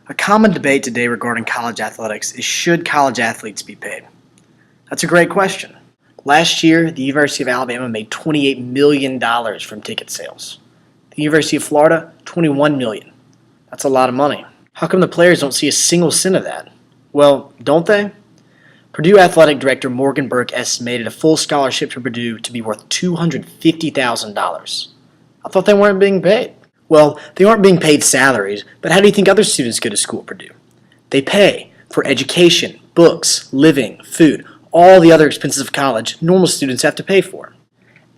A common debate today regarding college athletics is, should college athletes be paid? That's a great question. Last year, the University of Alabama made $28 million from ticket sales. The University of Florida, $21 million. That's a lot of money. How come the players don't see a single cent of that? Well, don't they? Purdue Athletic Director Morgan Burke estimated a full scholarship to Purdue to be worth $250,000. I thought they weren't being paid. Well, they aren't being paid salaries, but how do you think other students go to school at Purdue? They pay for education, books, living, food, all the other expenses of college normal students have to pay for.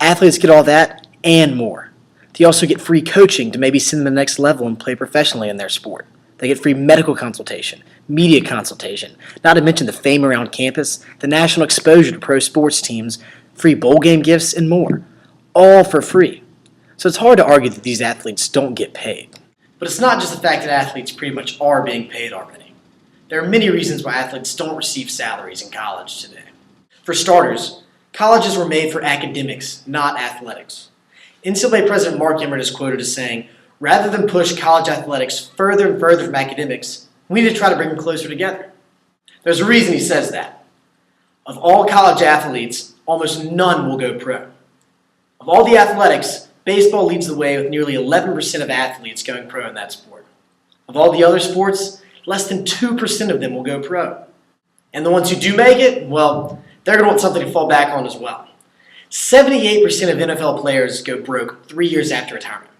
Athletes get all that and more. They also get free coaching to maybe send them to the next level and play professionally in their sport. They get free medical consultation, media consultation, not to mention the fame around campus, the national exposure to pro sports teams, free bowl game gifts, and more. All for free. So it's hard to argue that these athletes don't get paid. But it's not just the fact that athletes pretty much are being paid already. There are many reasons why athletes don't receive salaries in college today. For starters, colleges were made for academics, not athletics. NCAA President Mark Emmert is quoted as saying, "Rather than push college athletics further and further from academics, we need to try to bring them closer together." There's a reason he says that. Of all college athletes, almost none will go pro. Of all the athletics, baseball leads the way with nearly 11% of athletes going pro in that sport. Of all the other sports, less than 2% of them will go pro. And the ones who do make it, well, they're going to want something to fall back on as well. 78% of NFL players go broke 3 years after retirement.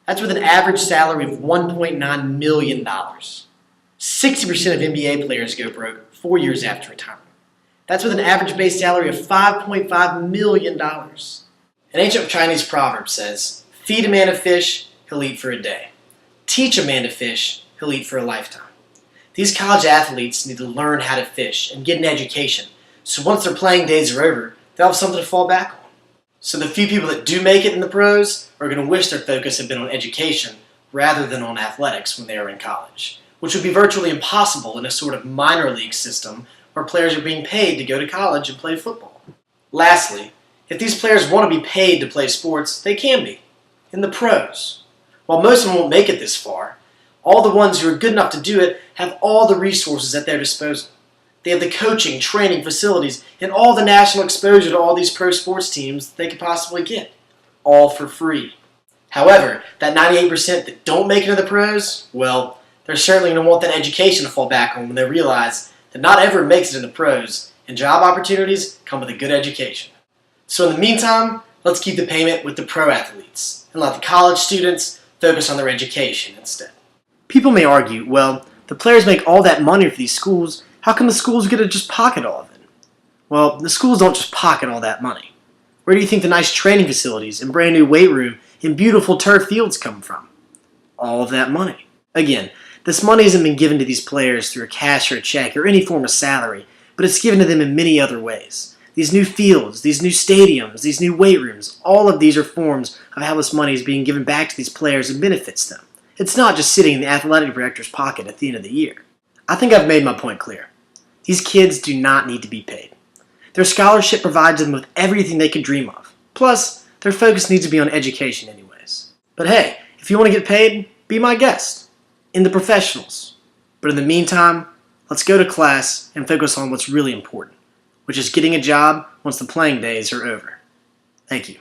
That's with an average salary of $1.9 million. 60% of NBA players go broke 4 years after retirement. That's with an average base salary of $5.5 million. An ancient Chinese proverb says, "Feed a man a fish, he'll eat for a day. Teach a man to fish, he'll eat for a lifetime." These college athletes need to learn how to fish and get an education, so once their playing days are over, they'll have something to fall back on. So the few people that do make it in the pros are going to wish their focus had been on education rather than on athletics when they are in college, which would be virtually impossible in a sort of minor league system where players are being paid to go to college and play football. Lastly, if these players want to be paid to play sports, they can be, in the pros. While most of them won't make it this far, all the ones who are good enough to do it have all the resources at their disposal. They have the coaching, training, facilities, and all the national exposure to all these pro sports teams they could possibly get, all for free. However, that 98% that don't make it to the pros, well, they're certainly going to want that education to fall back on when they realize that not everyone makes it in the pros, and job opportunities come with a good education. So in the meantime, let's keep the payment with the pro athletes and let the college students focus on their education instead. People may argue, well, the players make all that money for these schools, how come the schools get to just pocket all of it? Well, the schools don't just pocket all that money. Where do you think the nice training facilities and brand new weight room and beautiful turf fields come from? All of that money. Again, this money hasn't been given to these players through a cash or a check or any form of salary, but it's given to them in many other ways. These new fields, these new stadiums, these new weight rooms, all of these are forms of how this money is being given back to these players and benefits them. It's not just sitting in the athletic director's pocket at the end of the year. I think I've made my point clear. These kids do not need to be paid. Their scholarship provides them with everything they could dream of. Plus, their focus needs to be on education anyways. But hey, if you want to get paid, be my guest. In the professionals. But in the meantime, let's go to class and focus on what's really important, which is getting a job once the playing days are over. Thank you.